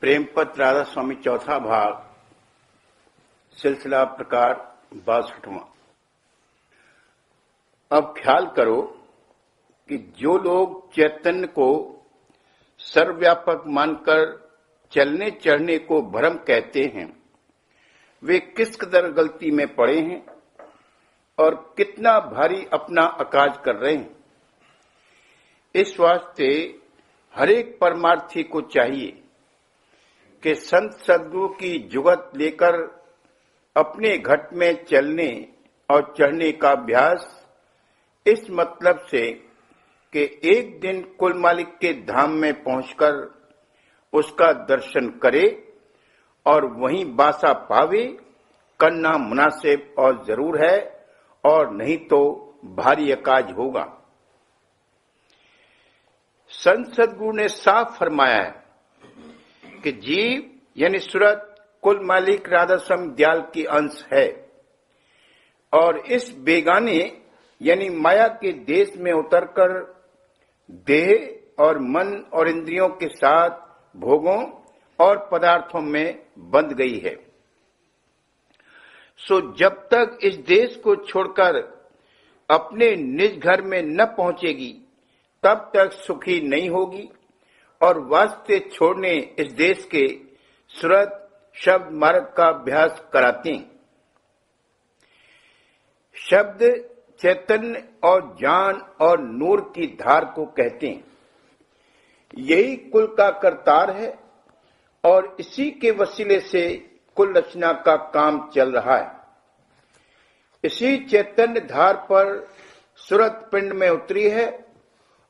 प्रेमपत्र राधा स्वामी चौथा भाग, सिलसिला प्रकार 62वां। अब ख्याल करो कि जो लोग चैतन्य को सर्वव्यापक मानकर चलने चढ़ने को भ्रम कहते हैं, वे किस कदर गलती में पड़े हैं और कितना भारी अपना अकाज कर रहे हैं। इस वास्ते हरेक परमार्थी को चाहिए कि संत सद्गुरु की जुगत लेकर अपने घट में चलने और चढ़ने का अभ्यास इस मतलब से कि एक दिन कुल मालिक के धाम में पहुंचकर उसका दर्शन करे और वहीं बासा पावे करना मुनासिब और जरूर है, और नहीं तो भारी अकाज होगा। संत सद्गुरु ने साफ फरमाया है कि जीव यानी सूरत कुल मालिक राधा स्वामी दयाल की अंश है और इस बेगाने यानी माया के देश में उतरकर देह और मन और इंद्रियों के साथ भोगों और पदार्थों में बंध गई है। सो जब तक इस देश को छोड़कर अपने निज घर में न पहुंचेगी तब तक सुखी नहीं होगी, और वास्ते छोड़ने इस देश के सूरत शब्द मार्ग का अभ्यास कराते हैं। शब्द चैतन्य और ज्ञान और नूर की धार को कहते हैं। यही कुल का करतार है और इसी के वसीले से कुल रचना का काम चल रहा है। इसी चैतन्य धार पर सूरत पिंड में उतरी है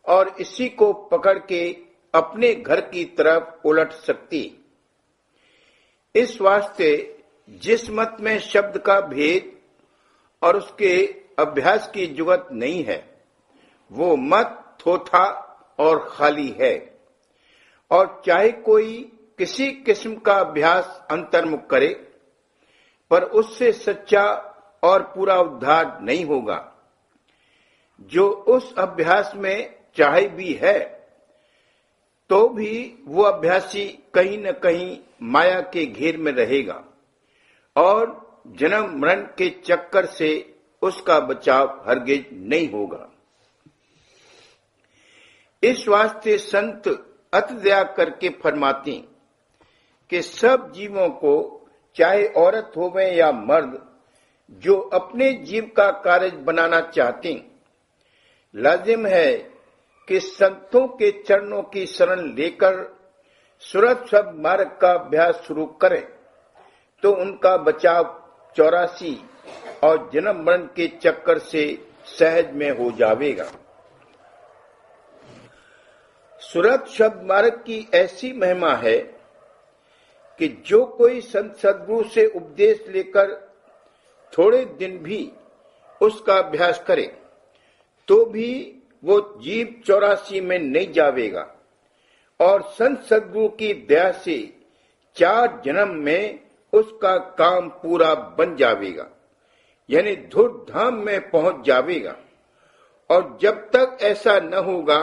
और इसी को पकड़ के अपने घर की तरफ उलट सकती। इस वास्ते जिस मत में शब्द का भेद और उसके अभ्यास की जुगत नहीं है, वो मत थोथा और खाली है, और चाहे कोई किसी किस्म का अभ्यास अंतर्मुख करे, पर उससे सच्चा और पूरा उद्धार नहीं होगा। जो उस अभ्यास में चाहे भी है तो भी वो अभ्यासी कहीं न कहीं माया के घेर में रहेगा और जन्म मरण के चक्कर से उसका बचाव हरगिज नहीं होगा। इस वास्ते संत अति दया करके फरमाते कि सब जीवों को, चाहे औरत होवे या मर्द, जो अपने जीव का कार्य बनाना चाहते हैं, लाजिम है कि संतों के चरणों की शरण लेकर सूरत शब्द मार्ग का अभ्यास शुरू करें, तो उनका बचाव 84 और जन्म मरण के चक्कर से सहज में हो जाएगा। सूरत शब्द मार्ग की ऐसी महिमा है कि जो कोई संत सद्गुरु से उपदेश लेकर थोड़े दिन भी उसका अभ्यास करे तो भी वो जीव 84 में नहीं जावेगा, और संत सद्गुरु की दया से 4 जन्म में उसका काम पूरा बन जावेगा, यानी धुर धाम में पहुंच जावेगा। और जब तक ऐसा न होगा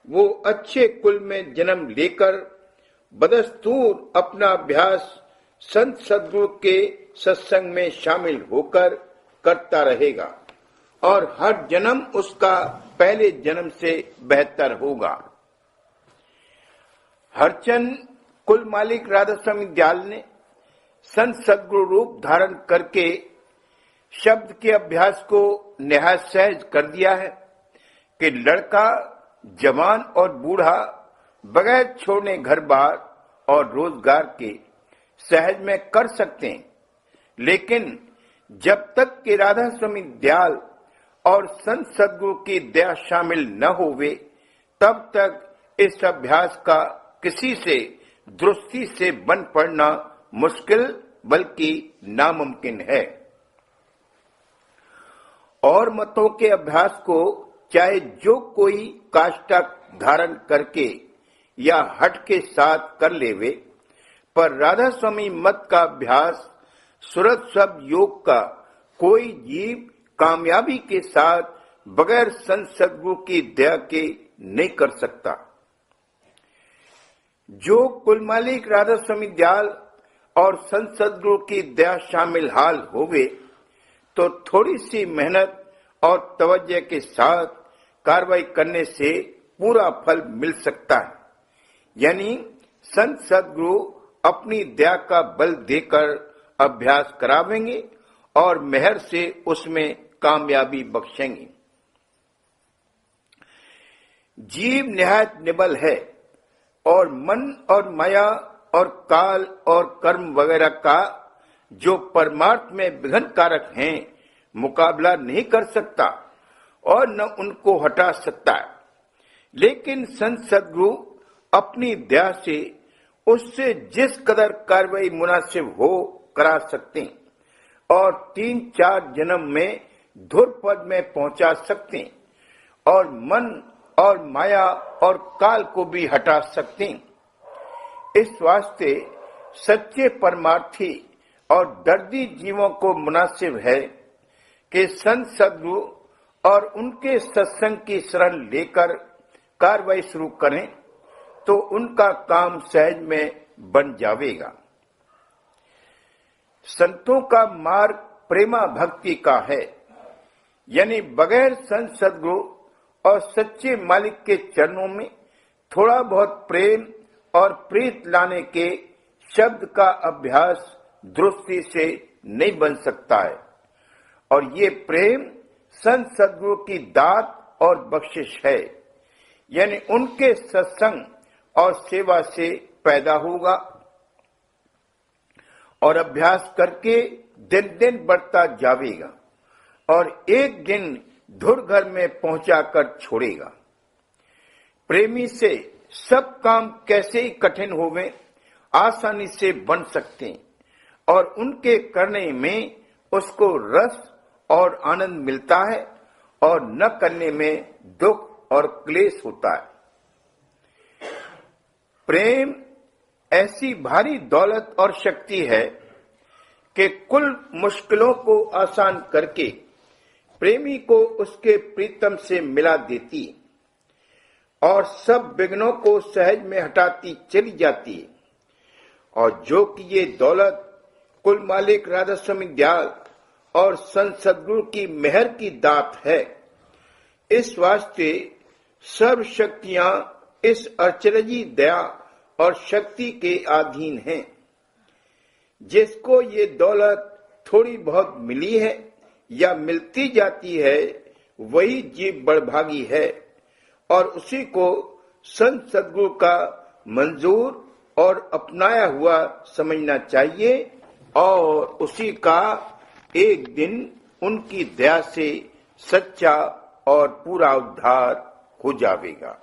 वो अच्छे कुल में जन्म लेकर बदस्तूर अपना अभ्यास संत सद्गुरु के सत्संग में शामिल होकर करता रहेगा, और हर जन्म उसका पहले जन्म से बेहतर होगा। हरचंद कुल मालिक राधा स्वामी दयाल ने संत सद्गुरु रूप धारण करके शब्द के अभ्यास को निहायत सहज कर दिया है कि लड़का, जवान और बूढ़ा बगैर छोड़ने घर बार और रोजगार के सहज में कर सकते हैं। लेकिन जब तक कि राधा स्वामी दयाल और संत सद्गुरु की दया शामिल न होवे, तब तक इस अभ्यास का किसी से दुरुस्ती से बन पड़ना मुश्किल बल्कि नामुमकिन है। और मतों के अभ्यास को चाहे जो कोई काष्ठा धारण करके या हट के साथ कर लेवे, पर राधा स्वामी मत का अभ्यास सूरत शब्द योग का कोई जीव कामयाबी के साथ बगैर संत सद्गुरु की दया के नहीं कर सकता। जो कुल मालिक राधा स्वामी दयाल और संत सदगुरु की दया शामिल हाल होवे तो थोड़ी सी मेहनत और तवज्जो के साथ कार्रवाई करने से पूरा फल मिल सकता है। यानी संत सदगुरु अपनी दया का बल देकर अभ्यास करावेंगे और मेहर से उसमें कामयाबी बख्शेंगे। जीव निहायत निबल है और मन और माया और काल और कर्म वगैरह का जो परमार्थ में विघ्न कारक हैं मुकाबला नहीं कर सकता और न उनको हटा सकता है। लेकिन संत सदगुरु अपनी दया से उससे जिस कदर कार्रवाई मुनासिब हो करा सकते हैं और 3-4 जन्म में धुर पद में पहुंचा सकते हैं और मन और माया और काल को भी हटा सकते हैं। इस वास्ते सच्चे परमार्थी और दर्दी जीवों को मुनासिब है कि संत सदगुरु और उनके सत्संग की शरण लेकर कार्रवाई शुरू करें तो उनका काम सहज में बन जाएगा। संतों का मार्ग प्रेमा भक्ति का है, यानी बगैर संत सदगुरु और सच्चे मालिक के चरणों में थोड़ा बहुत प्रेम और प्रीत लाने के शब्द का अभ्यास दृष्टि से नहीं बन सकता है और ये प्रेम संत सदगुरु की दात और बख्शिश है, यानी उनके सत्संग और सेवा से पैदा होगा और अभ्यास करके दिन दिन बढ़ता जाएगा और एक दिन धुर घर में पहुंचाकर छोड़ेगा। प्रेमी से सब काम कैसे ही कठिन होवे आसानी से बन सकते हैं और उनके करने में उसको रस और आनंद मिलता है और न करने में दुख और क्लेश होता है। प्रेम ऐसी भारी दौलत और शक्ति है कि कुल मुश्किलों को आसान करके प्रेमी को उसके प्रीतम से मिला देती और सब विघ्नों को सहज में हटाती चली जाती है। और जो कि ये दौलत कुल मालिक राधा स्वामी दयाल और संत सदगुरु की मेहर की दात है, इस वास्ते सब शक्तियां इस अचरजी दया और शक्ति के अधीन हैं। जिसको ये दौलत थोड़ी बहुत मिली है या मिलती जाती है वही जीव बड़भागी है और उसी को संत सदगुरु का मंजूर और अपनाया हुआ समझना चाहिए और उसी का एक दिन उनकी दया से सच्चा और पूरा उद्धार हो जाएगा।